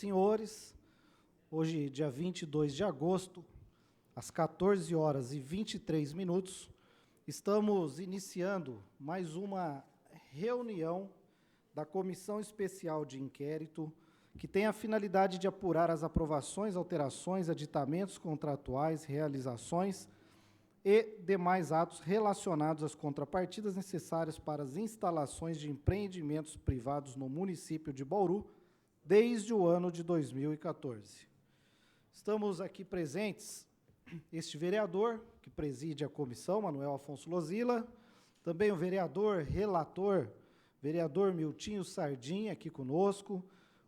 senhores, hoje, dia 22 de agosto, às 14 horas e 23 minutos, estamos iniciando mais uma reunião da Comissão Especial de Inquérito, que tem a finalidade de apurar as aprovações, alterações, aditamentos contratuais, realizações e demais atos relacionados às contrapartidas necessárias para as instalações de empreendimentos privados no município de Bauru, desde o ano de 2014. Estamos aqui presentes este vereador, que preside a comissão, Manuel Afonso Lozila, também o vereador relator, vereador Miltinho Sardinha, aqui conosco,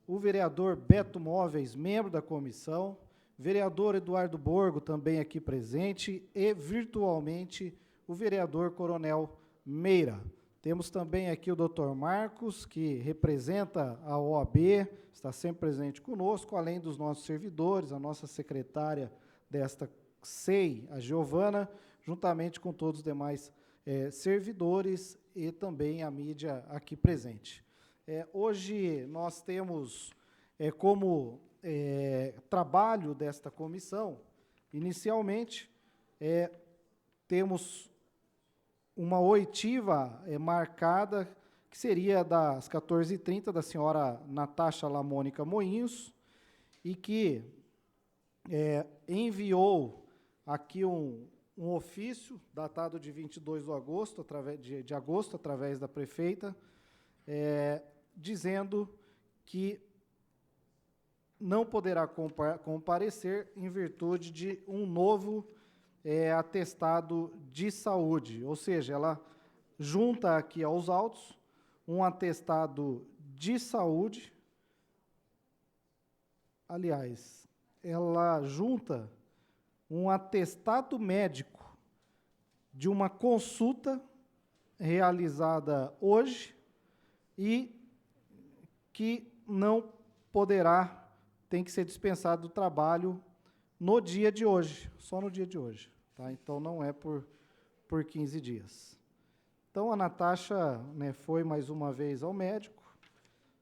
o vereador Beto Móveis, membro da comissão, vereador Eduardo Borgo, também aqui presente, e virtualmente o vereador Coronel Meira. Temos também aqui o doutor Marcos, que representa a OAB, está sempre presente conosco, além dos nossos servidores, a nossa secretária desta SEI, a Giovana, juntamente com todos os demais servidores e também a mídia aqui presente. Hoje nós temos como trabalho desta comissão, inicialmente, temos uma oitiva marcada, que seria das 14h30, da senhora Natasha Lamônica Moinhos, e que enviou aqui um ofício, datado de 22 de agosto, através da prefeita, dizendo que não poderá comparecer em virtude de um novo atestado de saúde, ou seja, ela junta aqui aos autos um atestado de saúde, aliás, ela junta um atestado médico de uma consulta realizada hoje e que não poderá, tem que ser dispensado do trabalho no dia de hoje, só no dia de hoje, tá? Então, não é por 15 dias. Então, a Natasha, foi mais uma vez ao médico,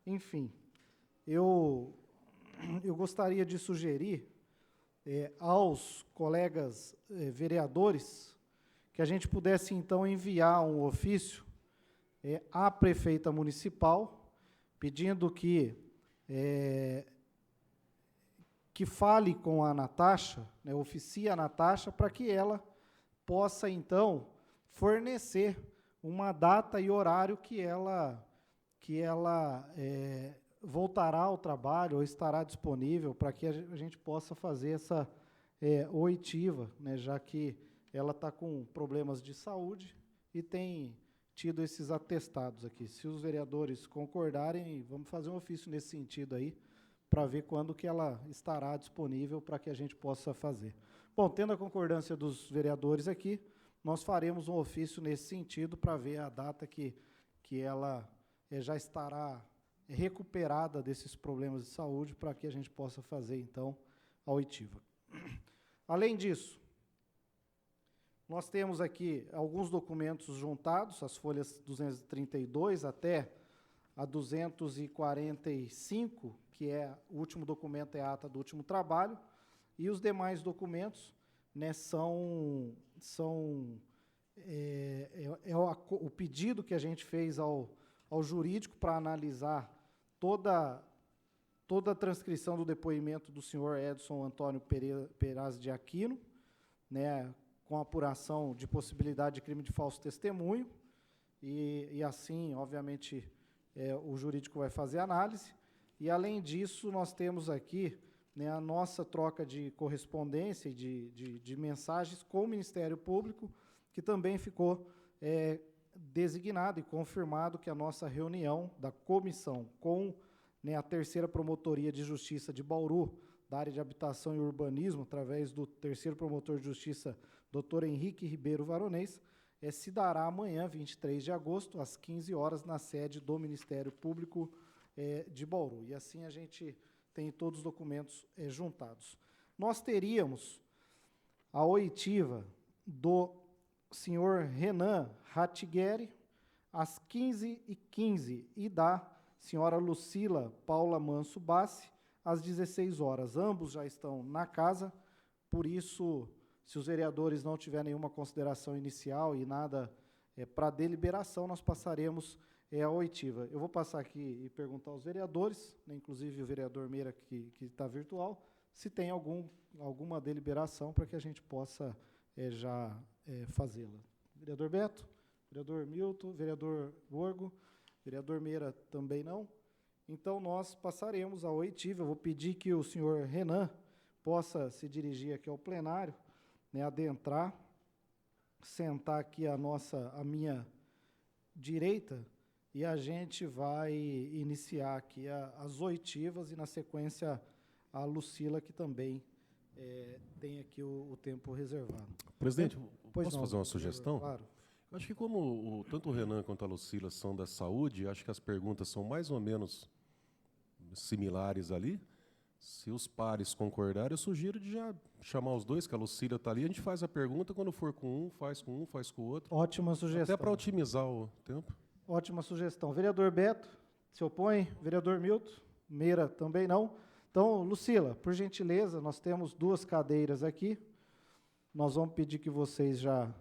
enfim, eu gostaria de sugerir aos colegas vereadores que a gente pudesse, então, enviar um ofício à prefeita municipal, pedindo que fale com a Natasha, oficie a Natasha, para que ela possa, então, fornecer uma data e horário que ela voltará ao trabalho ou estará disponível para que a gente possa fazer essa oitiva, já que ela está com problemas de saúde e tem tido esses atestados aqui. Se os vereadores concordarem, vamos fazer um ofício nesse sentido aí, para ver quando que ela estará disponível para que a gente possa fazer. Bom, tendo a concordância dos vereadores aqui, nós faremos um ofício nesse sentido para ver a data que ela já estará recuperada desses problemas de saúde, para que a gente possa fazer, então, a oitiva. Além disso, nós temos aqui alguns documentos juntados, as folhas 232 até a 245, que o último documento é a ata do último trabalho, e os demais documentos são o pedido que a gente fez ao jurídico para analisar toda a transcrição do depoimento do senhor Edson Antônio Peraz de Aquino, com apuração de possibilidade de crime de falso testemunho, e assim, obviamente, o jurídico vai fazer análise, e, além disso, nós temos aqui a nossa troca de correspondência e de mensagens com o Ministério Público, que também ficou designado e confirmado que a nossa reunião da comissão com a Terceira Promotoria de Justiça de Bauru, da área de habitação e urbanismo, através do terceiro promotor de justiça, Dr. Henrique Ribeiro Varonês, se dará amanhã, 23 de agosto, às 15 horas, na sede do Ministério Público de Bauru. E assim a gente tem todos os documentos juntados. Nós teríamos a oitiva do senhor Renan Ratigueri, às 15h15, e da senhora Lucila Paula Manso Bassi, às 16 horas. Ambos já estão na casa, por isso, se os vereadores não tiverem nenhuma consideração inicial e nada para deliberação, nós passaremos a oitiva. Eu vou passar aqui e perguntar aos vereadores, né, inclusive o vereador Meira, que está virtual, se tem alguma deliberação para que a gente possa já fazê-la. Vereador Beto, vereador Milton, vereador Borgo, vereador Meira também não. Então, nós passaremos a oitiva. Eu vou pedir que o senhor Renan possa se dirigir aqui ao plenário, né, adentrar, sentar aqui a minha direita, e a gente vai iniciar aqui as oitivas, e, na sequência, a Lucila, que também tem aqui o tempo reservado. Presidente, Pois posso não, fazer uma sugestão? Claro. Eu acho que como tanto o Renan quanto a Lucila são da saúde, acho que as perguntas são mais ou menos similares ali. Se os pares concordarem, eu sugiro de já chamar os dois, que a Lucila está ali, a gente faz a pergunta, quando for com um, faz com o outro. Ótima sugestão. Até para otimizar o tempo. Ótima sugestão. Vereador Beto, se opõe? Vereador Milton? Meira também não. Então, Lucila, por gentileza, nós temos 2 cadeiras aqui. Nós vamos pedir que vocês já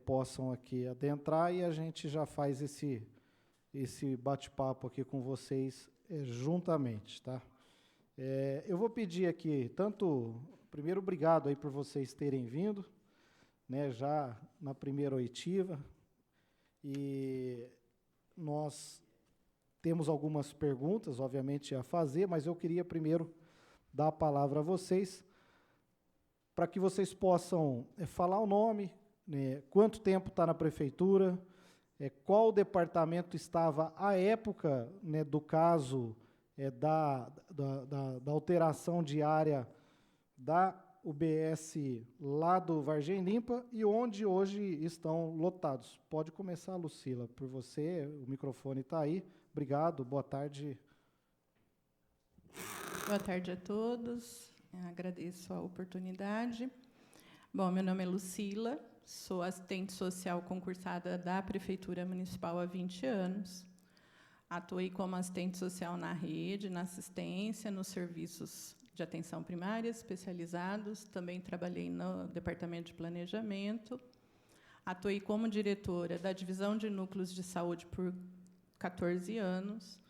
possam aqui adentrar e a gente já faz esse bate-papo aqui com vocês juntamente, tá? Eu vou pedir aqui, primeiro, obrigado aí por vocês terem vindo, né, já na primeira oitiva, e nós temos algumas perguntas, obviamente, a fazer, mas eu queria primeiro dar a palavra a vocês, para que vocês possam falar o nome, né, quanto tempo está na prefeitura, qual departamento estava à época, né, do caso da alteração de área da UBS lá do Vargem Limpa e onde hoje estão lotados. Pode começar, Lucila, por você, o microfone está aí. Obrigado, boa tarde. Boa tarde a todos, eu agradeço a oportunidade. Bom, meu nome é Lucila, sou assistente social concursada da Prefeitura Municipal há 20 anos. Atuei como assistente social na rede, na assistência, nos serviços de atenção primária especializados. Também trabalhei no Departamento de Planejamento. Atuei como diretora da Divisão de Núcleos de Saúde por 14 anos.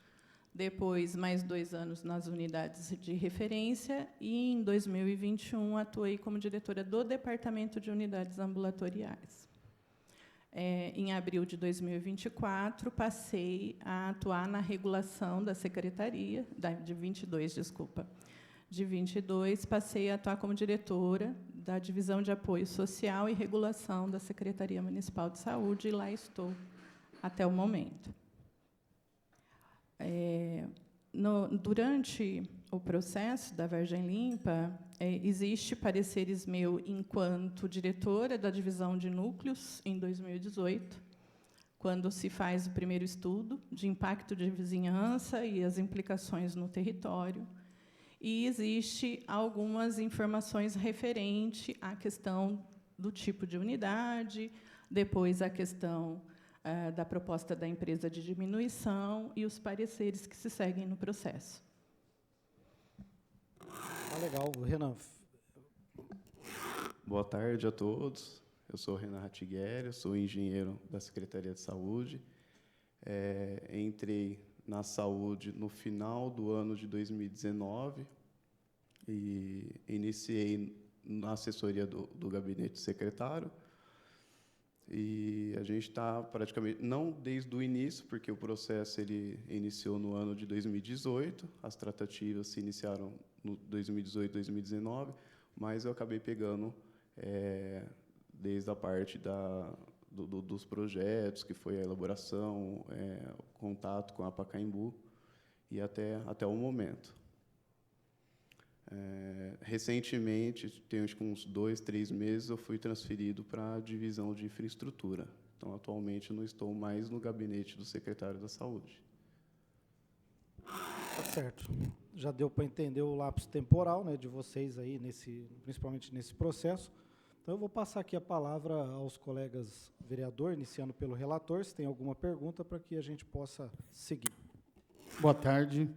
Depois, mais 2 anos nas unidades de referência. E, em 2021, atuei como diretora do Departamento de Unidades Ambulatoriais. Em abril de 2024, passei a atuar na regulação da secretaria, de 22, desculpa. De 22, passei a atuar como diretora da Divisão de Apoio Social e Regulação da Secretaria Municipal de Saúde, e lá estou até o momento. Durante o processo da Vargem Limpa, existe pareceres meu enquanto diretora da divisão de núcleos em 2018, quando se faz o primeiro estudo de impacto de vizinhança e as implicações no território, e existe algumas informações referente à questão do tipo de unidade, depois a questão da proposta da empresa de diminuição e os pareceres que se seguem no processo. Legal, Renan. Boa tarde a todos. Eu sou Renan Ratigueri, sou engenheiro da Secretaria de Saúde. Entrei na saúde no final do ano de 2019 e iniciei na assessoria do gabinete do secretário. E a gente está praticamente, não desde o início, porque o processo ele iniciou no ano de 2018, as tratativas se iniciaram no 2018, 2019, mas eu acabei pegando desde a parte dos projetos, que foi a elaboração, o contato com a Pacaembu, e até o momento. Recentemente, tem acho que uns 2, 3 meses, eu fui transferido para a divisão de infraestrutura. Então, atualmente, eu não estou mais no gabinete do secretário da Saúde. Tá certo. Já deu para entender o lapso temporal, né, de vocês aí, principalmente nesse processo. Então, eu vou passar aqui a palavra aos colegas vereadores, iniciando pelo relator, se tem alguma pergunta, para que a gente possa seguir. Boa tarde.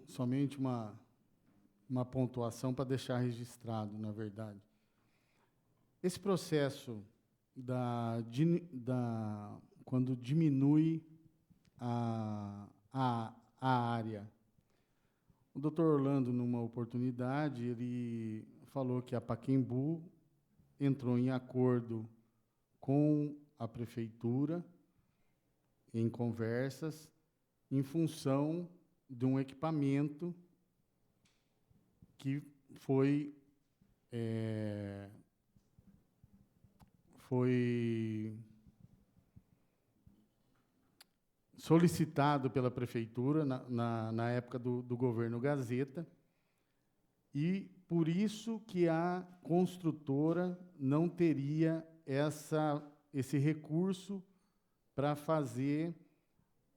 Somente uma pontuação para deixar registrado, na verdade. Esse processo quando diminui a área. O doutor Orlando, numa oportunidade, ele falou que a Pacaembu entrou em acordo com a prefeitura, em conversas, em função de um equipamento que foi solicitado pela prefeitura na época do governo Gazeta, e por isso que a construtora não teria esse recurso para fazer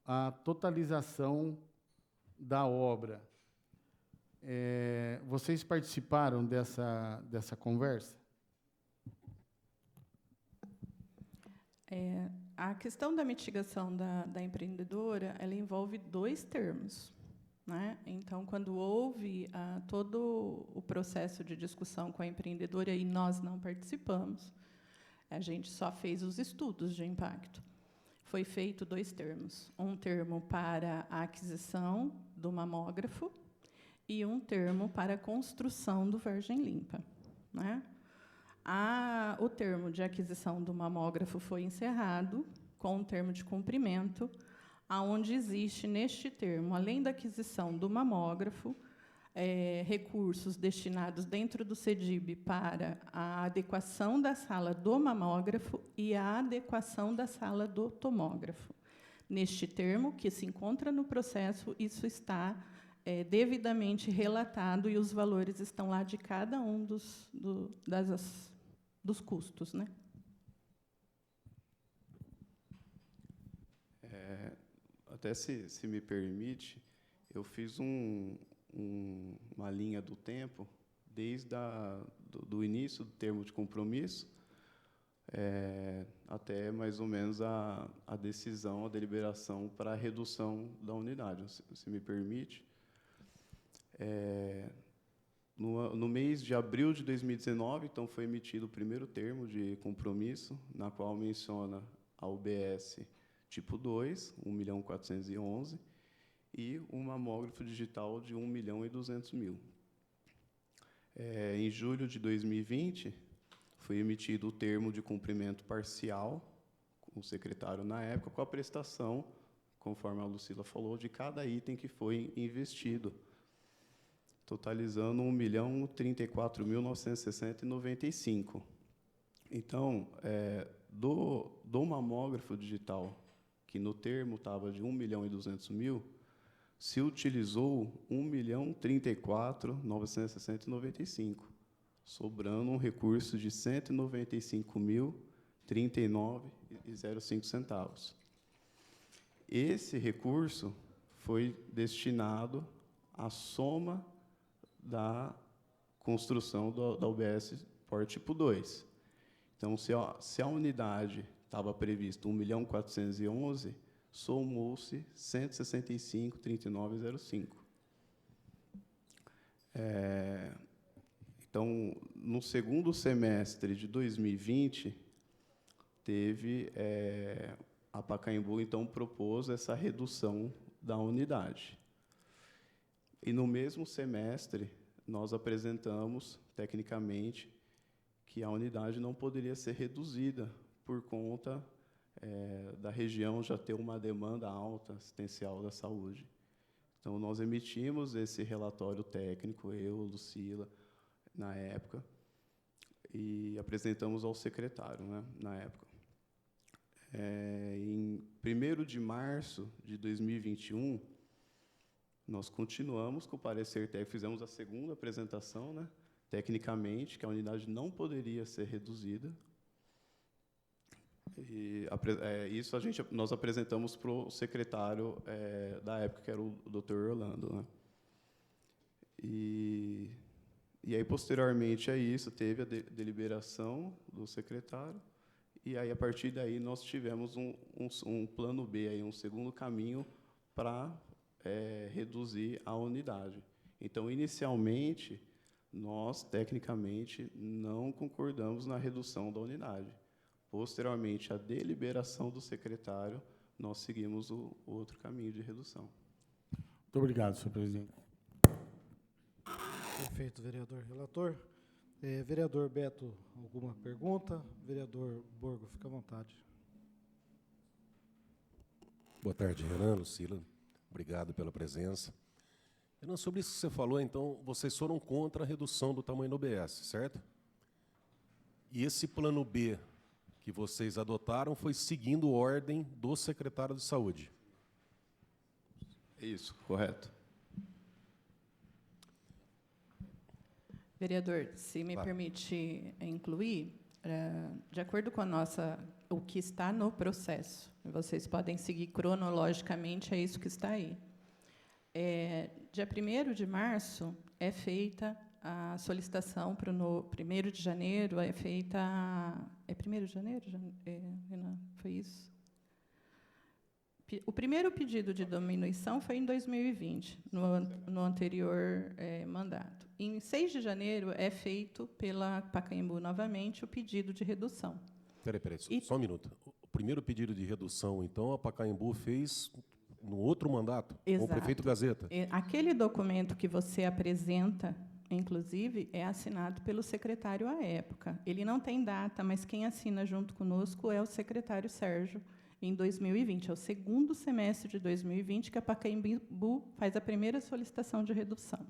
a totalização da obra. Vocês participaram dessa conversa? A questão da mitigação da empreendedora, ela envolve 2 termos, né? Então, quando houve todo o processo de discussão com a empreendedora, e nós não participamos, a gente só fez os estudos de impacto. Foi feito 2 termos. Um termo para a aquisição do mamógrafo e um termo para a construção do Vargem Limpa, né? O termo de aquisição do mamógrafo foi encerrado com um termo de cumprimento, aonde existe, neste termo, além da aquisição do mamógrafo, recursos destinados dentro do CEDIB para a adequação da sala do mamógrafo e a adequação da sala do tomógrafo. Neste termo, que se encontra no processo, isso está devidamente relatado e os valores estão lá de cada um dos custos, né? Até se me permite, eu fiz uma linha do tempo desde do início do termo de compromisso até mais ou menos a decisão, a deliberação para a redução da unidade, se me permite. No mês de abril de 2019, então, foi emitido o primeiro termo de compromisso, na qual menciona a UBS tipo 2, 1.411.000, e um mamógrafo digital de 1.200.000. Em julho de 2020, foi emitido o termo de cumprimento parcial, com o secretário na época, com a prestação, conforme a Lucila falou, de cada item que foi investido, totalizando 1.034.960,95. Então, do mamógrafo digital, que no termo estava de 1.200.000, se utilizou 1.034.960,95, sobrando um recurso de 195.039,05 centavos. Esse recurso foi destinado à soma da construção da UBS porte tipo 2. Então, se a unidade estava previsto 1.411.000, somou-se 165.39,05. Então, no segundo semestre de 2020, a Pacaembu, então, propôs essa redução da unidade. E, no mesmo semestre, nós apresentamos, tecnicamente, que a unidade não poderia ser reduzida por conta da região já ter uma demanda alta assistencial da saúde. Então, nós emitimos esse relatório técnico, eu, Lucila, na época, e apresentamos ao secretário, né, na época. Em 1º de março de 2021, nós continuamos com o parecer técnico, fizemos a segunda apresentação, né, tecnicamente, que a unidade não poderia ser reduzida. E isso nós apresentamos para o secretário da época, que era o Dr. Orlando, né? E aí, posteriormente a isso, teve a deliberação do secretário, e aí, a partir daí, nós tivemos um plano B, aí, um segundo caminho para reduzir a unidade. Então, inicialmente, nós, tecnicamente, não concordamos na redução da unidade. Posteriormente, à deliberação do secretário, nós seguimos o outro caminho de redução. Muito obrigado, senhor presidente. Perfeito, vereador relator. Vereador Beto, alguma pergunta? Vereador Borgo, fica à vontade. Boa tarde, Renan, Lucila. Obrigado pela presença. Renan, sobre isso que você falou, então, vocês foram contra a redução do tamanho do OBS, certo? E esse plano B que vocês adotaram foi seguindo ordem do secretário de Saúde. Isso, correto. Vereador, se me Claro. permite incluir, de acordo com o que está no processo, vocês podem seguir cronologicamente, é isso que está aí. Dia 1º de março é feita a solicitação para o 1º de janeiro, é feita... É 1º de janeiro, Renan? Foi isso? O primeiro pedido de diminuição foi em 2020, no anterior mandato. Em 6 de janeiro é feito pela Pacaembu novamente o pedido de redução. Peraí, só um minuto. O primeiro pedido de redução, então, a Pacaembu fez no outro mandato, com o Exato. prefeito Gazeta. Aquele documento que você apresenta, inclusive, é assinado pelo secretário à época. Ele não tem data, mas quem assina junto conosco é o secretário Sérgio, em 2020. É o segundo semestre de 2020 que a Pacaembu faz a primeira solicitação de redução.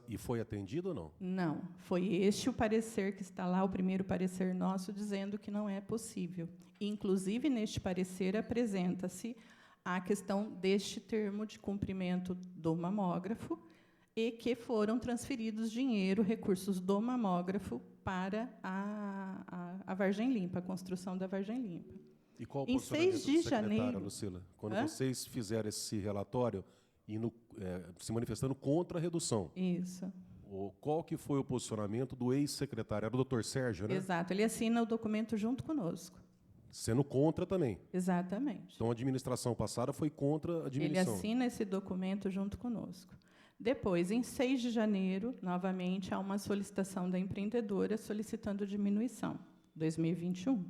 E foi atendido ou não? Não, foi este o parecer que está lá, o primeiro parecer nosso, dizendo que não é possível. Inclusive, neste parecer, apresenta-se a questão deste termo de cumprimento do mamógrafo e que foram transferidos dinheiro, recursos do mamógrafo para a Vargem Limpa, a construção da Vargem Limpa. E qual o Em posicionamento 6 de do secretário, janeiro... Lucila? Quando Hã? vocês fizeram esse relatório, se manifestando contra a redução, Isso. qual que foi o posicionamento do ex-secretário? Era o doutor Sérgio, né? Exato, ele assina o documento junto conosco. Sendo contra também. Exatamente. Então, a administração passada foi contra a Ele diminuição. assina esse documento junto conosco. Depois, em 6 de janeiro, novamente, há uma solicitação da empreendedora solicitando diminuição, 2021.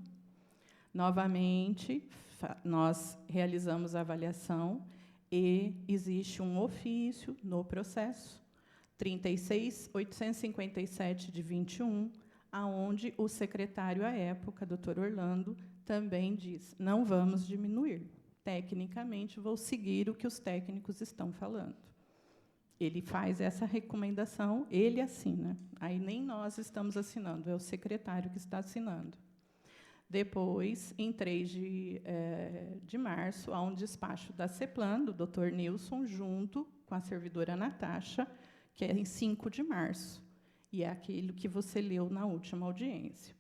Novamente, nós realizamos a avaliação e existe um ofício no processo, 36.857 de 21, aonde o secretário à época, doutor Orlando, também diz, não vamos diminuir. Tecnicamente, vou seguir o que os técnicos estão falando. Ele faz essa recomendação, ele assina. Aí nem nós estamos assinando, é o secretário que está assinando. Depois, em 3 de março, há um despacho da CEPLAN, do doutor Nilson, junto com a servidora Natasha, que é em 5 de março. E é aquilo que você leu na última audiência.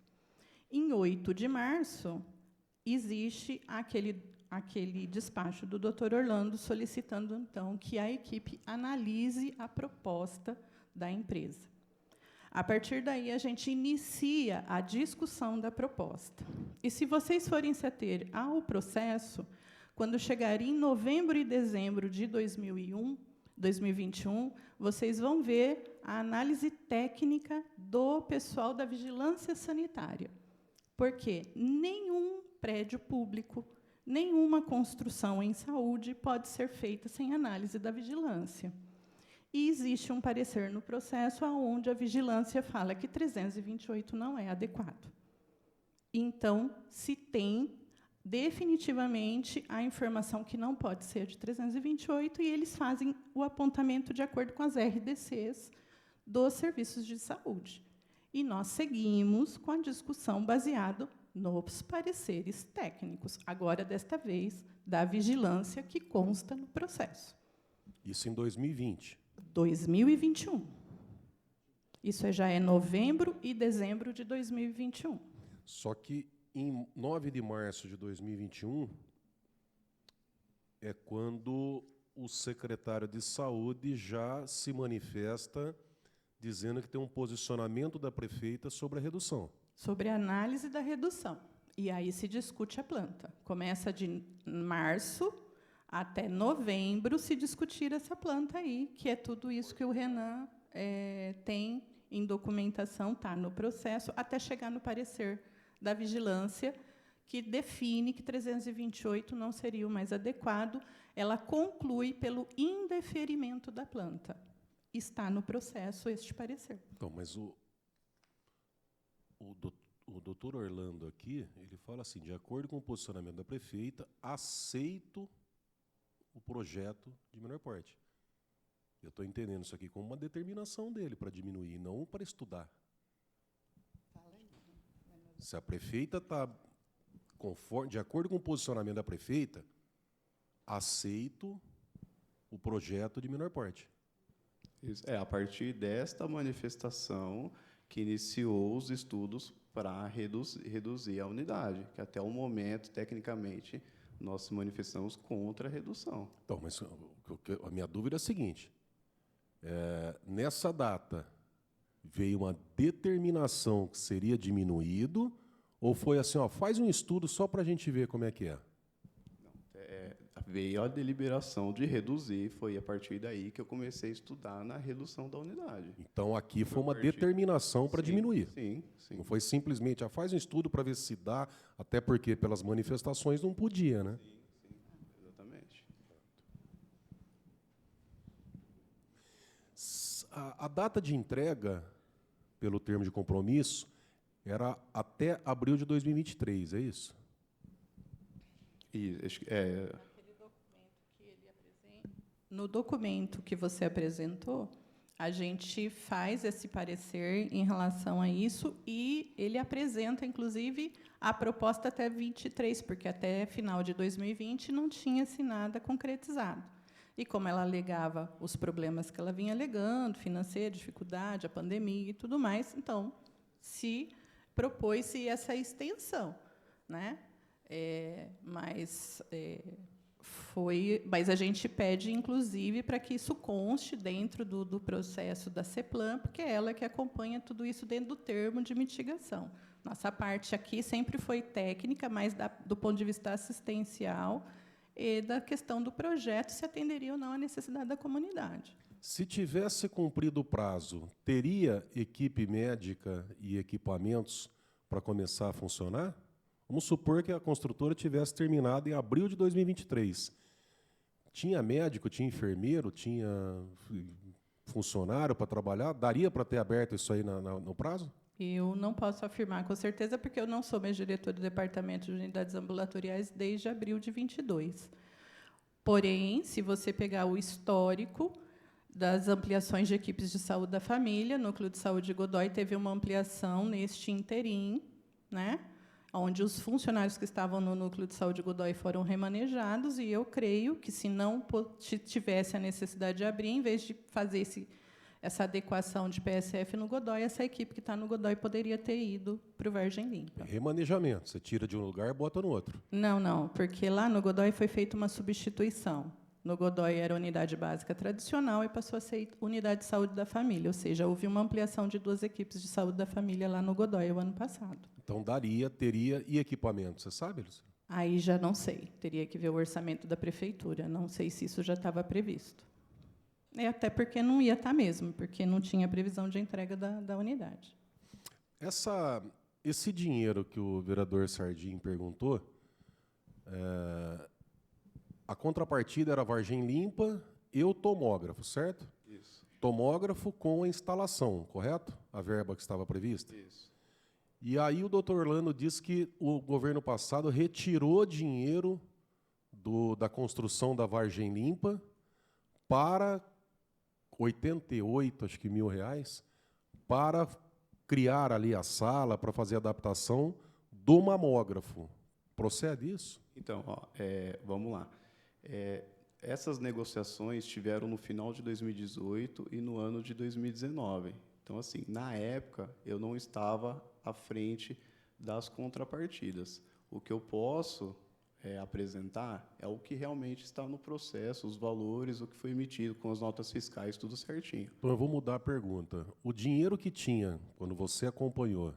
Em 8 de março, existe aquele despacho do doutor Orlando solicitando, então, que a equipe analise a proposta da empresa. A partir daí, a gente inicia a discussão da proposta. E, se vocês forem se ater ao processo, quando chegar em novembro e dezembro de 2021, vocês vão ver a análise técnica do pessoal da vigilância sanitária. Porque nenhum prédio público, nenhuma construção em saúde pode ser feita sem análise da vigilância. E existe um parecer no processo onde a vigilância fala que 328 não é adequado. Então, se tem definitivamente a informação que não pode ser de 328 e eles fazem o apontamento de acordo com as RDCs dos serviços de saúde. E nós seguimos com a discussão baseada nos pareceres técnicos, agora, desta vez, da vigilância que consta no processo. Isso em 2020. 2021. Isso já é novembro e dezembro de 2021. Só que, em 9 de março de 2021, é quando o secretário de Saúde já se manifesta dizendo que tem um posicionamento da prefeita sobre a redução. Sobre a análise da redução. E aí se discute a planta. Começa de março até novembro se discutir essa planta aí, que é tudo isso que o Renan tem em documentação, está no processo, até chegar no parecer da vigilância, que define que 328 não seria o mais adequado. Ela conclui pelo indeferimento da planta. Está no processo este parecer. Então, mas o doutor Orlando aqui, ele fala assim, de acordo com o posicionamento da prefeita, aceito o projeto de menor porte. Eu estou entendendo isso aqui como uma determinação dele para diminuir, não para estudar. Se a prefeita está de acordo com o posicionamento da prefeita, aceito o projeto de menor porte. Isso. A partir desta manifestação que iniciou os estudos para reduzir a unidade, que até o momento, tecnicamente, nós se manifestamos contra a redução. Então, mas a minha dúvida é a seguinte, nessa data, veio uma determinação que seria diminuído, ou foi assim, ó, faz um estudo só para a gente ver como é que é? Veio a deliberação de reduzir, foi a partir daí que eu comecei a estudar na redução da unidade. Então, aqui foi uma determinação para diminuir. Sim, sim. Não foi simplesmente, faz um estudo para ver se dá, até porque pelas manifestações não podia, né? Sim, exatamente. A data de entrega, pelo termo de compromisso, era até abril de 2023, é isso? No documento que você apresentou, a gente faz esse parecer em relação a isso e ele apresenta, inclusive, a proposta até 23, porque até final de 2020 não tinha-se nada concretizado. E como ela alegava os problemas que ela vinha alegando, financeira, dificuldade, a pandemia e tudo mais, então, se propôs-se essa extensão, né? Mas a gente pede, inclusive, para que isso conste dentro do processo da CEPLAN, porque é ela que acompanha tudo isso dentro do termo de mitigação. Nossa parte aqui sempre foi técnica, mas do ponto de vista assistencial e da questão do projeto, se atenderia ou não à necessidade da comunidade. Se tivesse cumprido o prazo, teria equipe médica e equipamentos para começar a funcionar? Vamos supor que a construtora tivesse terminado em abril de 2023. Tinha médico, tinha enfermeiro, tinha funcionário para trabalhar? Daria para ter aberto isso aí no prazo? Eu não posso afirmar com certeza, porque eu não sou mais diretora do Departamento de Unidades Ambulatoriais desde abril de 22. Porém, se você pegar o histórico das ampliações de equipes de saúde da família, o Núcleo de Saúde de Godoy teve uma ampliação neste interim, né, onde os funcionários que estavam no Núcleo de Saúde de Godoy foram remanejados, e eu creio que, se não tivesse a necessidade de abrir, em vez de fazer essa adequação de PSF no Godoy, essa equipe que está no Godoy poderia ter ido para o Vargem Limpa. Remanejamento, você tira de um lugar e bota no outro. Não, porque lá no Godoy foi feita uma substituição. No Godoy era unidade básica tradicional e passou a ser unidade de saúde da família, ou seja, houve uma ampliação de 2 equipes de saúde da família lá no Godoy o ano passado. Então, teria e equipamento, você sabe, Luciano? Aí já não sei, teria que ver o orçamento da prefeitura, não sei se isso já estava previsto. Até porque não ia estar mesmo, porque não tinha previsão de entrega da unidade. Esse dinheiro que o vereador Sardim perguntou, a contrapartida era Vargem Limpa e o tomógrafo, certo? Isso. Tomógrafo com a instalação, correto? A verba que estava prevista? Isso. E aí o doutor Orlando disse que o governo passado retirou dinheiro da construção da Vargem Limpa para 88, acho que R$1.000, para criar ali a sala, para fazer a adaptação do mamógrafo. Procede isso? Então, vamos lá. Essas negociações tiveram no final de 2018 e no ano de 2019. Então, assim, na época, eu não estava à frente das contrapartidas. O que eu posso apresentar é o que realmente está no processo, os valores, o que foi emitido com as notas fiscais, tudo certinho. Então, eu vou mudar a pergunta. O dinheiro que tinha, quando você acompanhou,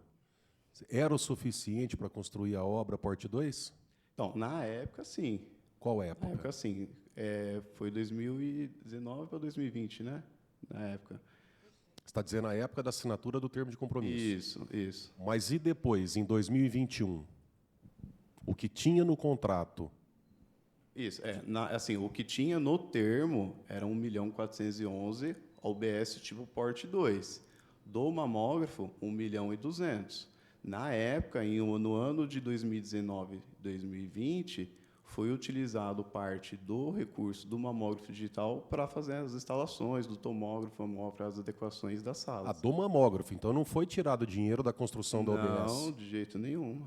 era o suficiente para construir a obra Porte 2? Então, na época, sim. Qual época? Na época, sim. Foi 2019 para 2020, né? Na época. Você está dizendo a época da assinatura do termo de compromisso. Isso. Mas e depois, em 2021? O que tinha no contrato? Isso. Assim, o que tinha no termo era 1.411.000 OBS tipo porte 2. Do mamógrafo, 1.200.000. Na época, no ano de 2019 2020, foi utilizado parte do recurso do mamógrafo digital para fazer as instalações do tomógrafo, para as adequações das salas. Do mamógrafo. Então não foi tirado dinheiro da construção da OBS? Não, de jeito nenhum.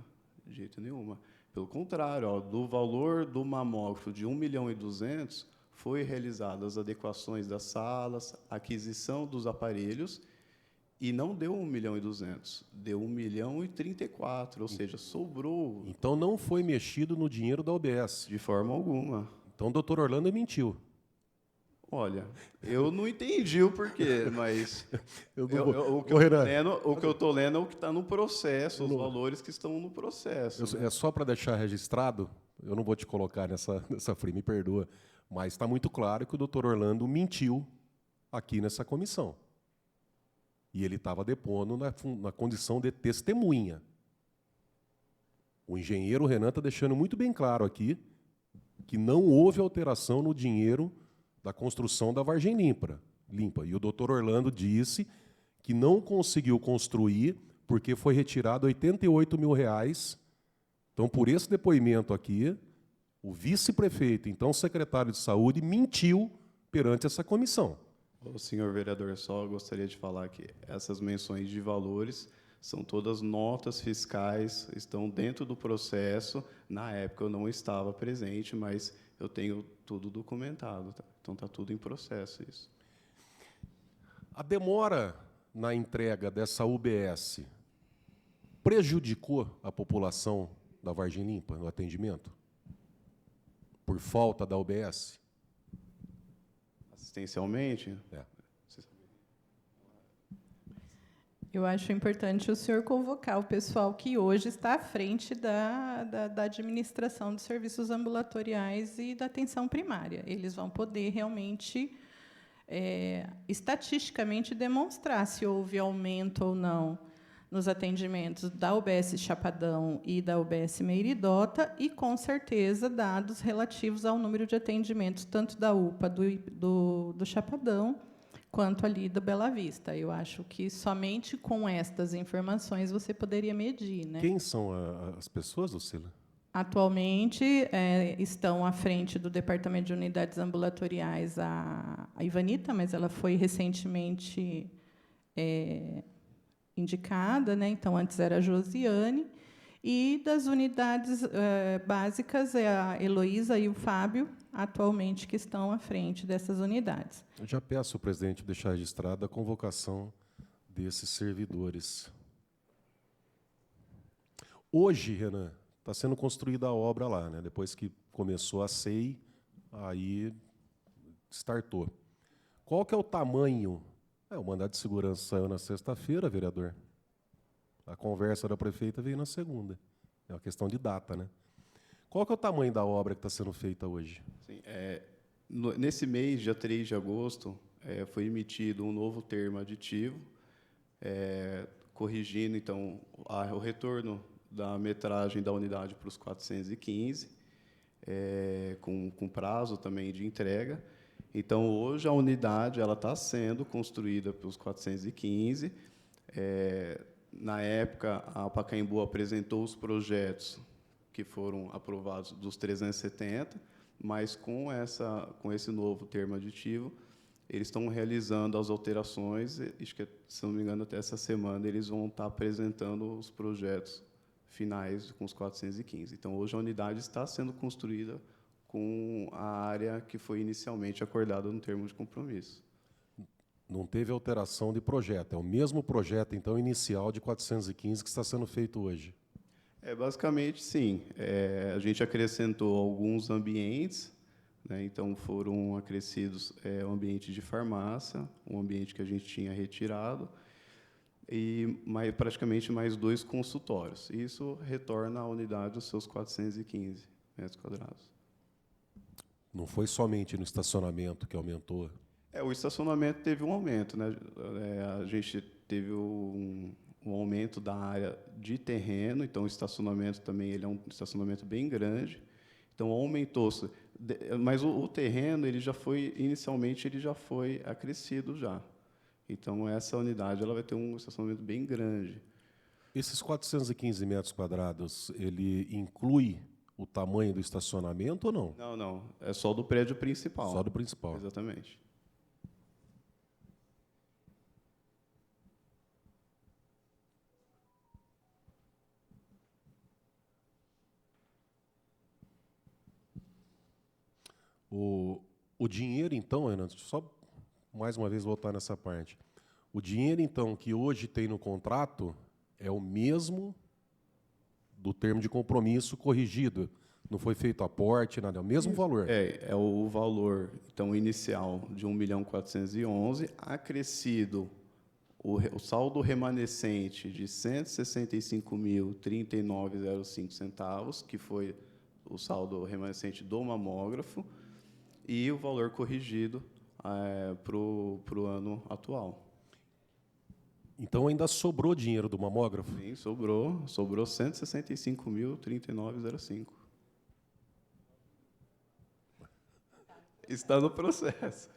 De jeito nenhum. Pelo contrário, do valor do mamógrafo de 1.200.000, foi realizadas as adequações das salas, aquisição dos aparelhos, e não deu 1.200.000, deu 1.034.000, ou seja, sobrou. Então não foi mexido no dinheiro da OBS. De forma alguma. Então o doutor Orlando mentiu. Olha, eu não entendi o porquê, mas o que eu estou lendo é o que está no processo, os valores que estão no processo. É só para deixar registrado, eu não vou te colocar nessa fria, me perdoa, mas está muito claro que o doutor Orlando mentiu aqui nessa comissão. E ele estava depondo na condição de testemunha. O engenheiro Renan está deixando muito bem claro aqui que não houve alteração no dinheiro da construção da Vargem Limpa. E o doutor Orlando disse que não conseguiu construir porque foi retirado R$88 mil. Então, por esse depoimento aqui, o vice-prefeito, então secretário de Saúde, mentiu perante essa comissão. O senhor vereador, só gostaria de falar que essas menções de valores são todas notas fiscais, estão dentro do processo. Na época eu não estava presente, mas eu tenho tudo documentado. Tá? Então está tudo em processo isso. A demora na entrega dessa UBS prejudicou a população da Vargem Limpa no atendimento? Por falta da UBS? Assistencialmente? Eu acho importante o senhor convocar o pessoal que hoje está à frente da administração dos serviços ambulatoriais e da atenção primária. Eles vão poder realmente, estatisticamente, demonstrar se houve aumento ou não nos atendimentos da UBS Chapadão e da UBS Meiridota e, com certeza, dados relativos ao número de atendimentos, tanto da UPA do Chapadão, quanto ali do Bela Vista. Eu acho que somente com estas informações você poderia medir, né? Quem são as pessoas, Lucila? Atualmente estão à frente do Departamento de Unidades Ambulatoriais a Ivanita, mas ela foi recentemente indicada, né? Então, antes era a Josiane, e das unidades básicas é a Heloísa e o Fábio, atualmente, que estão à frente dessas unidades. Eu já peço ao presidente deixar registrada a convocação desses servidores. Hoje, Renan, está sendo construída a obra lá, né? Depois que começou a SEI, aí startou. Qual que é o tamanho? O mandado de segurança saiu na sexta-feira, vereador. A conversa da prefeita veio na segunda. É uma questão de data, né? Qual que é o tamanho da obra que está sendo feita hoje? Sim, nesse mês, dia 3 de agosto, foi emitido um novo termo aditivo, corrigindo, então, o retorno da metragem da unidade para os 415, com prazo também de entrega. Então, hoje, a unidade está sendo construída para os 415. Na época, a Pacaembu apresentou os projetos que foram aprovados dos 370, mas com esse novo termo aditivo, eles estão realizando as alterações, acho que, se não me engano, até essa semana eles vão estar apresentando os projetos finais com os 415. Então, hoje a unidade está sendo construída com a área que foi inicialmente acordada no termo de compromisso. Não teve alteração de projeto, é o mesmo projeto, então, inicial de 415 que está sendo feito hoje. Basicamente, sim. A gente acrescentou alguns ambientes, né? Então, foram acrescidos um ambiente de farmácia, um ambiente que a gente tinha retirado, e praticamente mais 2 consultórios. Isso retorna à unidade os seus 415 metros quadrados. Não foi somente no estacionamento que aumentou. O estacionamento teve um aumento, né? A gente teve um aumento da área de terreno, então o estacionamento também ele é um estacionamento bem grande. Então aumentou-se, mas o terreno ele já foi inicialmente ele já foi acrescido já. Então essa unidade ela vai ter um estacionamento bem grande. Esses 415 metros quadrados, ele inclui o tamanho do estacionamento ou não? Não, não, é só do prédio principal. Só do principal. Exatamente. O dinheiro, então, Renan, só mais uma vez voltar nessa parte. O dinheiro, então, que hoje tem no contrato é o mesmo do termo de compromisso corrigido. Não foi feito aporte, nada, é o mesmo valor. É o valor então inicial de 1.411.000, acrescido o saldo remanescente de 165.039,05 centavos, que foi o saldo remanescente do mamógrafo, e o valor corrigido para o ano atual. Então ainda sobrou dinheiro do mamógrafo? Sim, sobrou 165.039,05. Está no processo.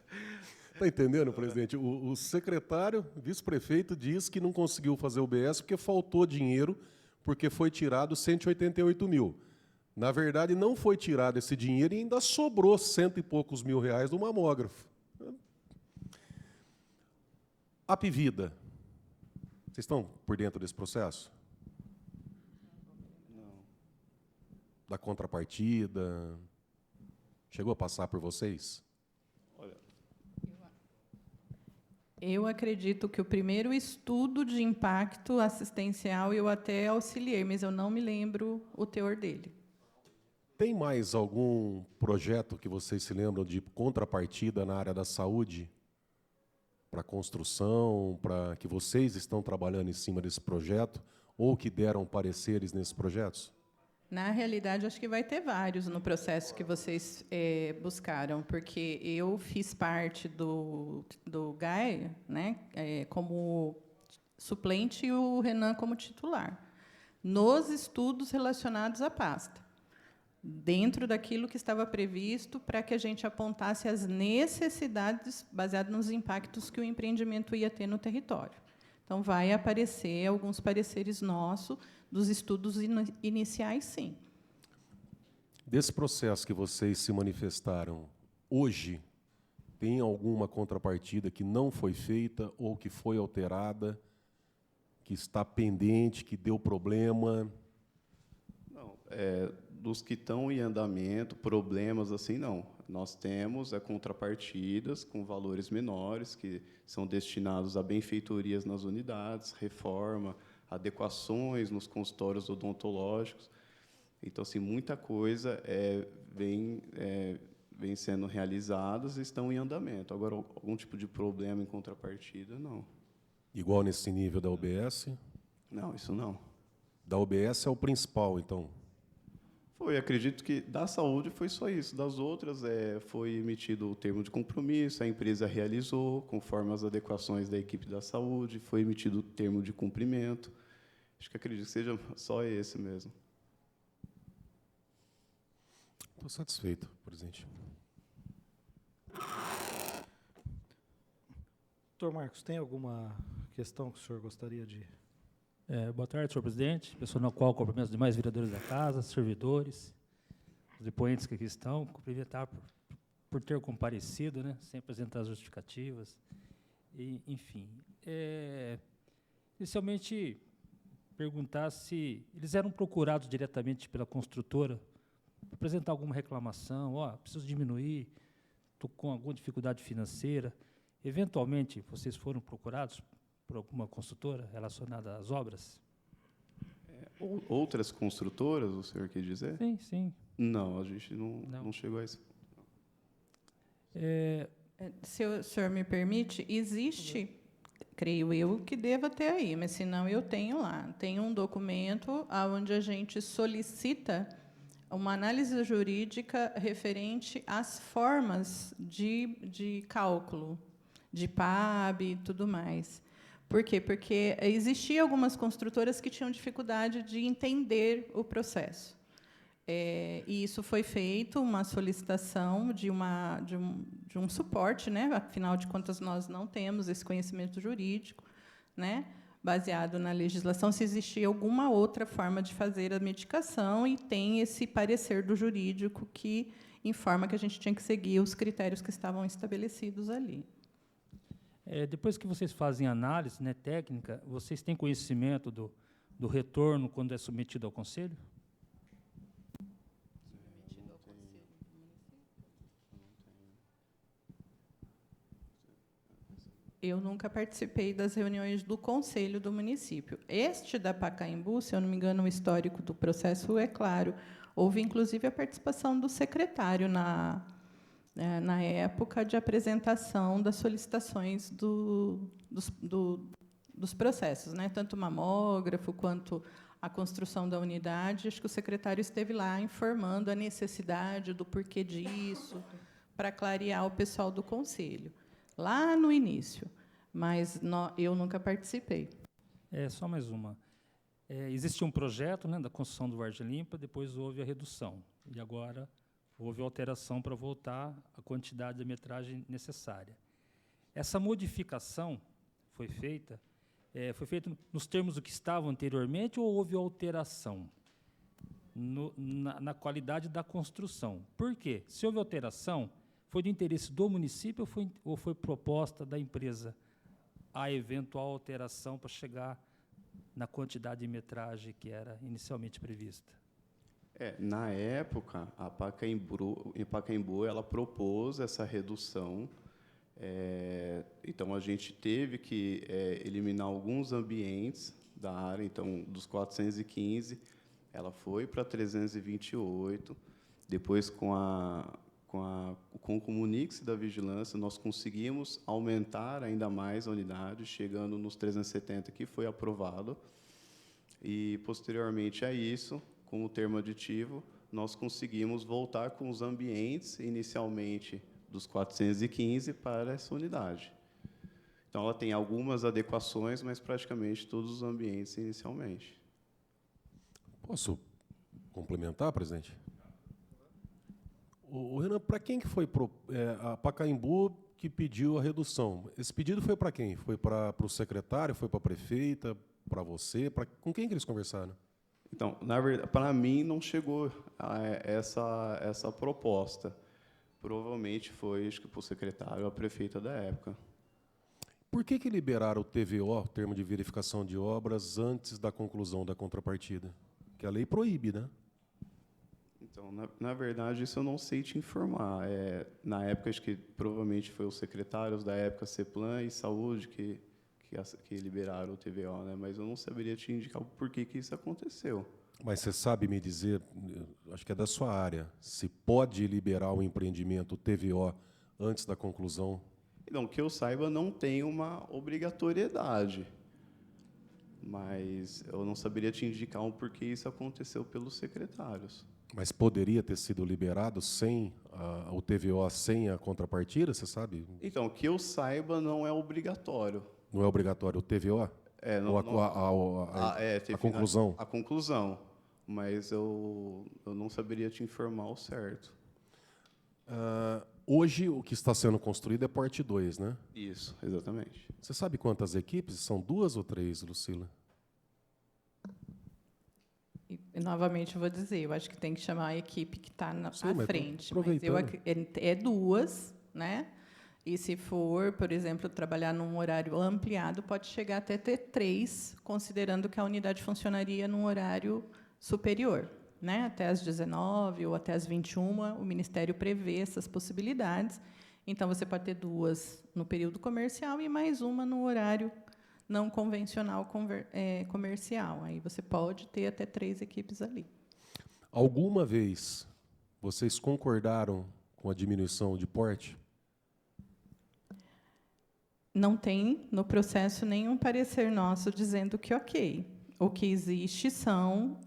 Está entendendo, presidente? O secretário, vice-prefeito, diz que não conseguiu fazer o BS porque faltou dinheiro, porque foi tirado 188 mil. Na verdade, não foi tirado esse dinheiro e ainda sobrou 100 e poucos mil reais do mamógrafo. Apvida. Vocês estão por dentro desse processo? Não. Da contrapartida? Chegou a passar por vocês? Eu acredito que o primeiro estudo de impacto assistencial eu até auxiliei, mas eu não me lembro o teor dele. Tem mais algum projeto que vocês se lembram de contrapartida na área da saúde? Para construção, para que vocês estão trabalhando em cima desse projeto, ou que deram pareceres nesses projetos? Na realidade, acho que vai ter vários no processo que vocês buscaram, porque eu fiz parte do GAE, né, como suplente e o Renan como titular, nos estudos relacionados à pasta, dentro daquilo que estava previsto para que a gente apontasse as necessidades baseadas nos impactos que o empreendimento ia ter no território. Então, vai aparecer alguns pareceres nossos dos estudos iniciais, sim. Desse processo que vocês se manifestaram, hoje, tem alguma contrapartida que não foi feita ou que foi alterada, que está pendente, que deu problema? Não, dos que estão em andamento, problemas assim, não. Nós temos contrapartidas com valores menores, que são destinados a benfeitorias nas unidades, reforma, adequações nos consultórios odontológicos. Então, assim, muita coisa vem sendo realizada e estão em andamento. Agora, algum tipo de problema em contrapartida, não. Igual nesse nível da UBS? Não, isso não. Da UBS é o principal, então? Foi, acredito que da saúde foi só isso. Das outras, foi emitido o termo de compromisso, a empresa realizou, conforme as adequações da equipe da saúde, foi emitido o termo de cumprimento. Acho que acredito que seja só esse mesmo. Estou satisfeito, presidente. Doutor Marcos, tem alguma questão que o senhor gostaria de... Boa tarde, senhor presidente, pessoa na qual cumprimento os demais vereadores da casa, servidores, os depoentes que aqui estão, cumprimentar por ter comparecido, né, sem apresentar as justificativas, e, enfim. Inicialmente, perguntar se eles eram procurados diretamente pela construtora para apresentar alguma reclamação, preciso diminuir, estou com alguma dificuldade financeira. Eventualmente, vocês foram procurados por alguma construtora relacionada às obras? Outras construtoras, o senhor quer dizer? Sim, sim. Não, a gente não chegou a isso. Se o senhor me permite, existe, creio eu, que deva ter aí, mas, se não, eu tenho lá. Tem um documento onde a gente solicita uma análise jurídica referente às formas de cálculo, de PAB e tudo mais. Por quê? Porque existiam algumas construtoras que tinham dificuldade de entender o processo. E isso foi feito, uma solicitação de um suporte, né? Afinal de contas, nós não temos esse conhecimento jurídico, né? Baseado na legislação, se existia alguma outra forma de fazer a medicação, e tem esse parecer do jurídico que informa que a gente tinha que seguir os critérios que estavam estabelecidos ali. Depois que vocês fazem análise, né, técnica, vocês têm conhecimento do retorno quando é submetido ao conselho? Eu nunca participei das reuniões do conselho do município. Este da Pacaembu, se eu não me engano, o histórico do processo é claro. Houve, inclusive, a participação do secretário na época de apresentação das solicitações dos processos, né? Tanto o mamógrafo quanto a construção da unidade. Acho que o secretário esteve lá informando a necessidade do porquê disso, para clarear o pessoal do conselho, lá no início, mas eu nunca participei. Só mais uma. Existia um projeto, né, da construção do Vargem Limpa, depois houve a redução, e agora houve alteração para voltar à quantidade de metragem necessária. Essa modificação foi feita nos termos do que estava anteriormente, ou houve alteração na qualidade da construção? Por quê? Se houve alteração, foi de interesse do município ou foi proposta da empresa a eventual alteração para chegar na quantidade de metragem que era inicialmente prevista? Na época, a Pacaembu ela propôs essa redução. Então, a gente teve que eliminar alguns ambientes da área. Então, dos 415, ela foi para 328. Depois, com o Comunix da Vigilância, nós conseguimos aumentar ainda mais a unidade, chegando nos 370, que foi aprovado. E, posteriormente a isso, com o termo aditivo, nós conseguimos voltar com os ambientes, inicialmente, dos 415 para essa unidade. Então, ela tem algumas adequações, mas praticamente todos os ambientes inicialmente. Posso complementar, presidente? O Renan, para quem que foi a Pacaembu que pediu a redução? Esse pedido foi para quem? Foi para o secretário, foi para a prefeita, para você? Com quem que eles conversaram? Então, na verdade, para mim não chegou essa proposta. Provavelmente foi, acho que, para o secretário ou a prefeita da época. Por que liberaram o TVO, o termo de verificação de obras, antes da conclusão da contrapartida? Que a lei proíbe, né? Então, na verdade, isso eu não sei te informar. Na época, acho que provavelmente foi os secretários da época, CEPLAN e Saúde, que liberaram o TVO, né? Mas eu não saberia te indicar o porquê que isso aconteceu. Mas você sabe me dizer, acho que é da sua área, se pode liberar o empreendimento TVO antes da conclusão? Então, que eu saiba, não tem uma obrigatoriedade. Mas eu não saberia te indicar um porquê isso aconteceu pelos secretários. Mas poderia ter sido liberado sem o TVO, sem a contrapartida, você sabe? Então, que eu saiba, não é obrigatório. Não é obrigatório o TVO? A conclusão? A conclusão. Mas eu não saberia te informar ao certo. Hoje, o que está sendo construído é Porte 2, né? Isso, exatamente. Você sabe quantas equipes? São 2 ou 3, Lucila? E, novamente, eu vou dizer, eu acho que tem que chamar a equipe que está à frente. Mas é 2, né? E, se for, por exemplo, trabalhar num horário ampliado, pode chegar até ter 3, considerando que a unidade funcionaria num horário superior, né? Até às 19 ou até às 21, o Ministério prevê essas possibilidades. Então, você pode ter 2 no período comercial e mais uma no horário não convencional comercial. Aí você pode ter até 3 equipes ali. Alguma vez vocês concordaram com a diminuição de porte? Não tem no processo nenhum parecer nosso dizendo que ok. O que existe são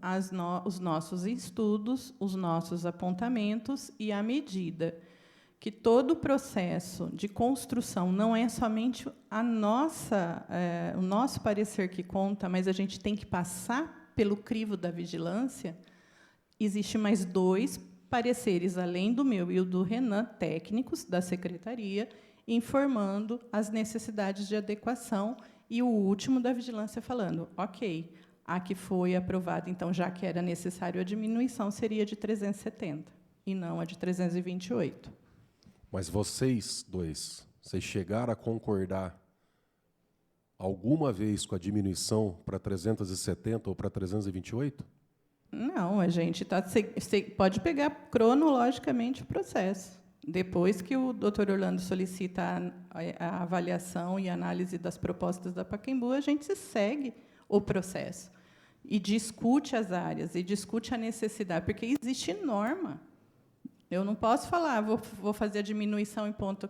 os nossos estudos, os nossos apontamentos e a medida que todo o processo de construção não é somente o nosso parecer que conta, mas a gente tem que passar pelo crivo da vigilância. Existe mais 2 pareceres, além do meu e o do Renan, técnicos da secretaria, informando as necessidades de adequação, e o último da vigilância falando, ok, a que foi aprovada, então, já que era necessário a diminuição, seria de 370, e não a de 328. Mas vocês chegaram a concordar alguma vez com a diminuição para 370 ou para 328? Não, a gente pode pegar cronologicamente o processo. Depois que o doutor Orlando solicita a avaliação e análise das propostas da Pacaembu, a gente segue o processo e discute as áreas, e discute a necessidade, porque existe norma. Eu não posso falar, vou fazer a diminuição e pronto,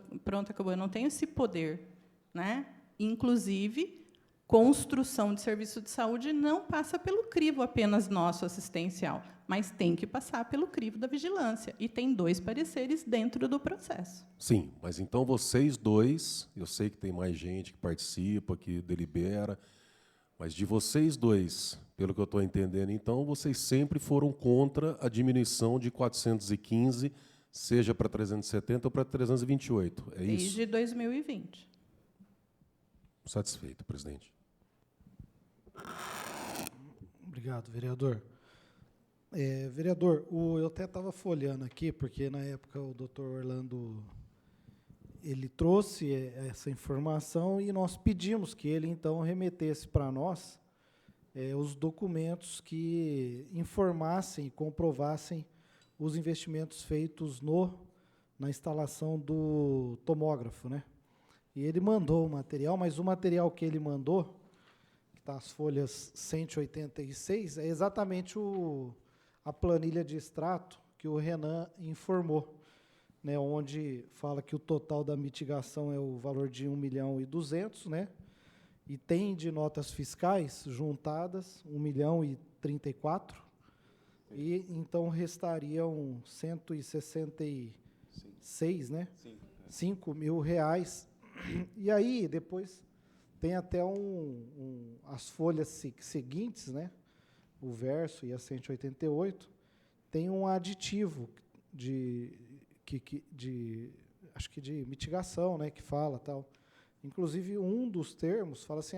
acabou. Eu não tenho esse poder, né? Inclusive, construção de serviço de saúde não passa pelo crivo apenas nosso assistencial, mas tem que passar pelo crivo da vigilância. E tem 2 pareceres dentro do processo. Sim, mas então vocês 2, eu sei que tem mais gente que participa, que delibera, mas de vocês 2, pelo que eu estou entendendo, então, vocês sempre foram contra a diminuição de 415, seja para 370 ou para 328, é isso? Desde 2020. Satisfeito, presidente. Obrigado, vereador. Vereador, eu até estava folheando aqui, porque, na época, o doutor Orlando ele trouxe essa informação e nós pedimos que ele, então, remetesse para nós os documentos que informassem e comprovassem os investimentos feitos na instalação do tomógrafo, né? E ele mandou o material, mas o material que ele mandou, que está as folhas 186, é exatamente a planilha de extrato que o Renan informou, né, onde fala que o total da mitigação é o valor de 1.200.000, né? E tem de notas fiscais juntadas 1.034.000, e então restariam 166, né? 5 mil reais. E aí, depois, tem até as folhas seguintes, né? O verso e a 188, tem um aditivo acho que de mitigação, né? Que fala tal. Inclusive, um dos termos fala assim,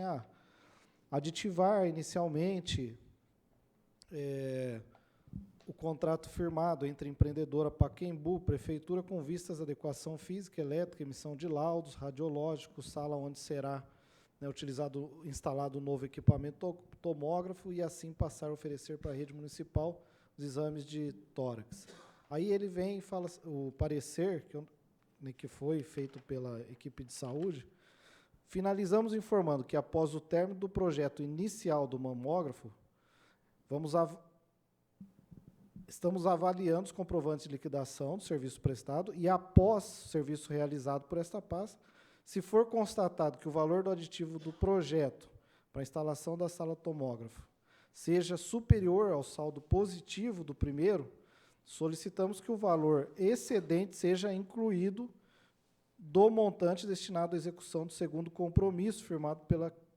aditivar inicialmente o contrato firmado entre empreendedora Pacaembu, prefeitura, com vistas à adequação física, elétrica, emissão de laudos, radiológicos, sala onde será, né, instalado o novo equipamento tomógrafo, e assim passar a oferecer para a rede municipal os exames de tórax. Aí ele vem e fala o parecer, que foi feito pela equipe de saúde. Finalizamos informando que, após o término do projeto inicial do mamógrafo, estamos avaliando os comprovantes de liquidação do serviço prestado, e, após o serviço realizado por esta pasta, se for constatado que o valor do aditivo do projeto para a instalação da sala tomógrafo seja superior ao saldo positivo do primeiro, solicitamos que o valor excedente seja incluído do montante destinado à execução do segundo compromisso firmado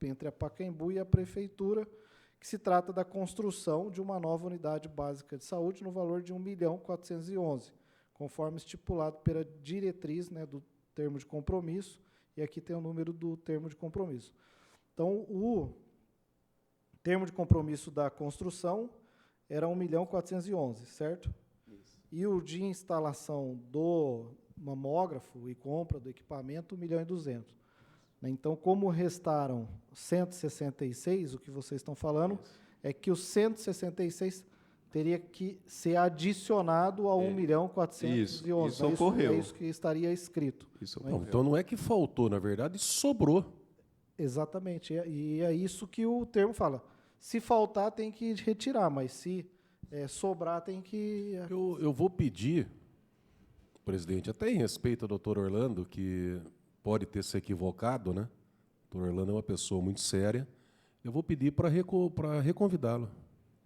entre a Pacaembu e a Prefeitura, que se trata da construção de uma nova unidade básica de saúde no valor de 1.411.000, conforme estipulado pela diretriz, né, do termo de compromisso, e aqui tem o número do termo de compromisso. Então, o termo de compromisso da construção era 1.411.000, certo? Isso. E o de instalação do mamógrafo e compra do equipamento, 1.200.000. Então, como restaram 166, o que vocês estão falando é que os 166 teria que ser adicionado a 1.411.000. Isso ocorreu. É isso que estaria escrito. Isso Não, então não é que faltou, na verdade, sobrou. Exatamente. E é isso que o termo fala. Se faltar, tem que retirar, mas se sobrar, tem que... Eu vou pedir, presidente, até em respeito ao doutor Orlando, que pode ter se equivocado, né? O doutor Orlando é uma pessoa muito séria. eu vou pedir para reconvidá-lo,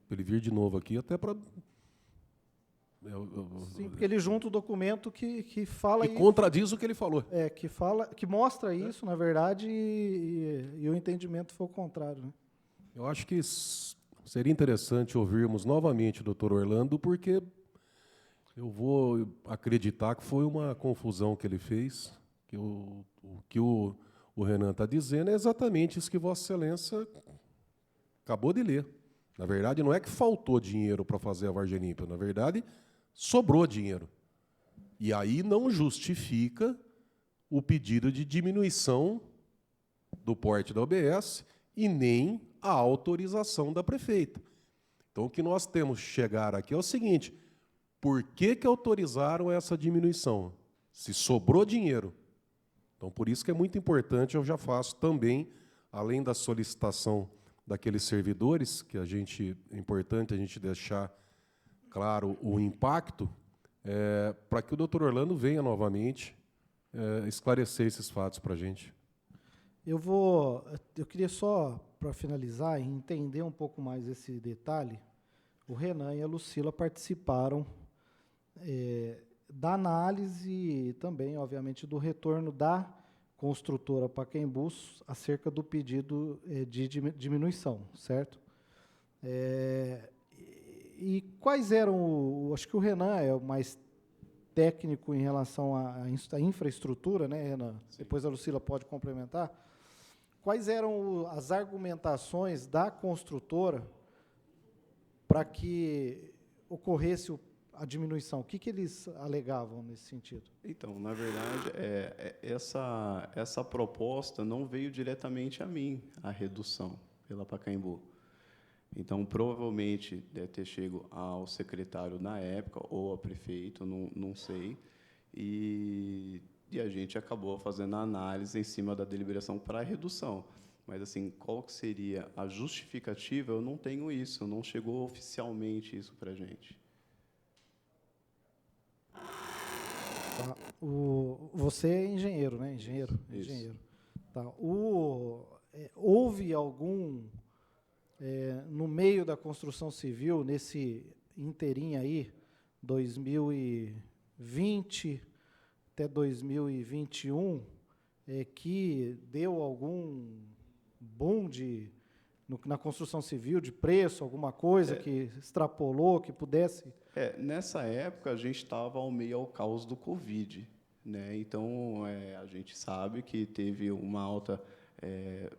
para ele vir de novo aqui, até para... Sim, porque ele junta o documento que fala que contradiz o que ele falou. que mostra isso, na verdade, e o entendimento foi o contrário, né? Eu acho que seria interessante ouvirmos novamente o doutor Orlando, porque eu vou acreditar que foi uma confusão que ele fez, que o que o Renan está dizendo é exatamente isso que Vossa Excelência acabou de ler. Na verdade, não é que faltou dinheiro para fazer a Vargem Limpa, na verdade, sobrou dinheiro. E aí não justifica o pedido de diminuição do porte da OBS e nem a autorização da prefeita. Então, o que nós temos que chegar aqui é o seguinte: por que autorizaram essa diminuição? Se sobrou dinheiro. Então, por isso que é muito importante, eu já faço também, além da solicitação daqueles servidores, que é importante a gente deixar claro o impacto, para que o doutor Orlando venha novamente esclarecer esses fatos para a gente. Eu queria só, para finalizar, entender um pouco mais esse detalhe. O Renan e a Lucila participaram da análise e também, obviamente, do retorno da construtora Pacaembu acerca do pedido de diminuição, certo? E quais eram, acho que o Renan é o mais técnico em relação à infraestrutura, né, Renan? Sim. Depois a Lucila pode complementar. Quais eram as argumentações da construtora para que ocorresse a diminuição? O que eles alegavam nesse sentido? Então, na verdade, essa proposta não veio diretamente a mim, a redução pela Pacaembu. Então, provavelmente, deve ter chegado ao secretário na época, ou ao prefeito, não sei, e a gente acabou fazendo a análise em cima da deliberação para a redução. Mas, assim, qual que seria a justificativa? Eu não tenho isso, não chegou oficialmente isso para a gente. Tá. Você é engenheiro, né? Engenheiro. Tá. Houve algum, no meio da construção civil, nesse inteirinho aí, 2020 até 2021, que deu algum boom na construção civil, de preço, alguma coisa que extrapolou, que pudesse... Nessa época, a gente estava ao meio ao caos do Covid, né? Então, a gente sabe que teve uma alta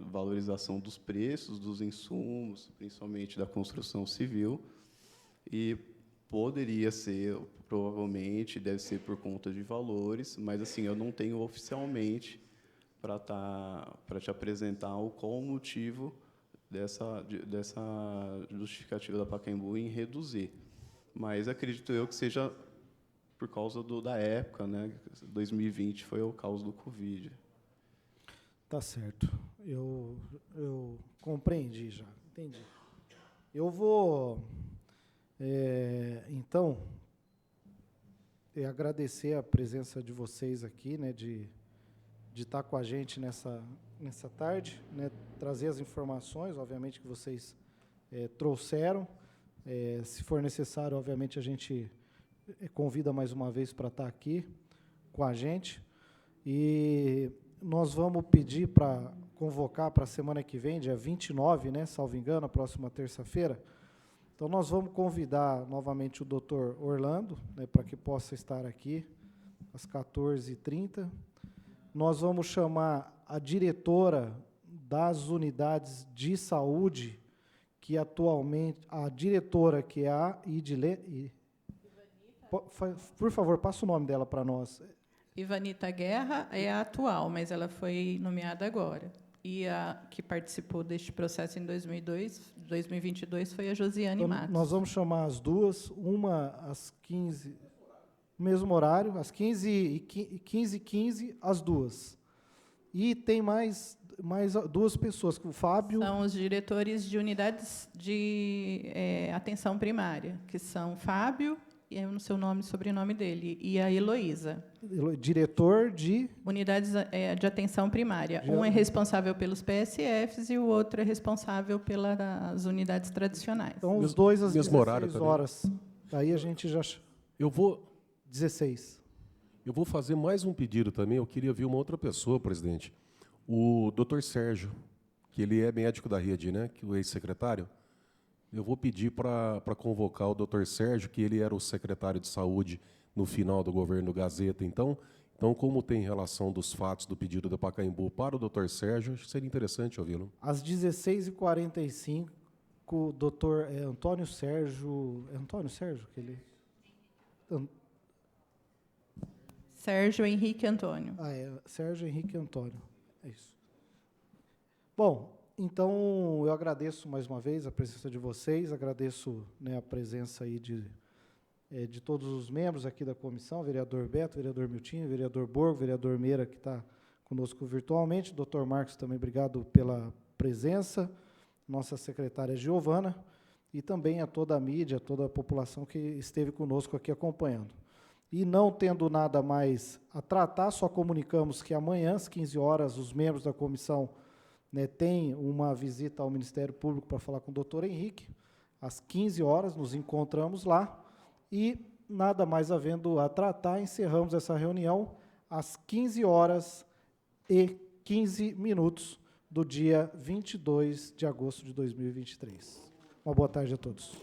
valorização dos preços, dos insumos, principalmente da construção civil, e poderia ser, provavelmente, deve ser por conta de valores, mas, assim, eu não tenho oficialmente para te apresentar qual o motivo dessa justificativa da Pacaembu em reduzir. Mas acredito eu que seja por causa da época, né? 2020 foi o caos do Covid. Tá certo. Eu compreendi já, entendi. Eu vou, então, agradecer a presença de vocês aqui, né, de estar com a gente nessa tarde, né, trazer as informações, obviamente, que vocês trouxeram. Se for necessário, obviamente, a gente convida mais uma vez para estar aqui com a gente. E nós vamos pedir para convocar para a semana que vem, dia 29, né, salvo engano, a próxima terça-feira. Então, nós vamos convidar novamente o doutor Orlando, né, para que possa estar aqui às 14h30. Nós vamos chamar a diretora das unidades de saúde, que atualmente, a diretora, que é a Idile... Por favor, passa o nome dela para nós. Ivanita Guerra é a atual, mas ela foi nomeada agora. E a que participou deste processo em 2022 foi a Josiane Matos. Nós vamos chamar as duas, uma às 15, mesmo horário, às 15h15, as duas. E tem mais duas pessoas, o Fábio... São os diretores de unidades de atenção primária, que são Fábio eu não sei o nome e sobrenome dele, e a Heloísa. Diretor de... Unidades de atenção primária. Um é responsável pelos PSFs e o outro é responsável pelas unidades tradicionais. Então, os dois às mesmo horário 16 também. horas. Aí a gente já... Eu vou 16. fazer mais um pedido também. Eu queria ver uma outra pessoa, presidente. O doutor Sérgio, que ele é médico da rede, né? Que o ex-secretário. Eu vou pedir para convocar o doutor Sérgio, que ele era o secretário de saúde no final do governo Gazeta. Então, como tem relação dos fatos do pedido da Pacaembu para o doutor Sérgio, acho que seria interessante ouvi-lo. Às 16h45, o doutor Antônio Sérgio... É Antônio Sérgio? Que ele... Sérgio Henrique Antônio. Sérgio Henrique Antônio. É isso. Bom, então eu agradeço mais uma vez a presença de vocês, agradeço, né, a presença aí de todos os membros aqui da comissão, vereador Beto, vereador Miltinho, vereador Borgo, vereador Meira, que está conosco virtualmente, doutor Marcos também, obrigado pela presença, nossa secretária Giovana, e também a toda a mídia, a toda a população que esteve conosco aqui acompanhando. E não tendo nada mais a tratar, só comunicamos que amanhã, às 15 horas, os membros da comissão, né, têm uma visita ao Ministério Público para falar com o doutor Henrique. Às 15 horas, nos encontramos lá. E, nada mais havendo a tratar, encerramos essa reunião às 15h15 do dia 22 de agosto de 2023. Uma boa tarde a todos.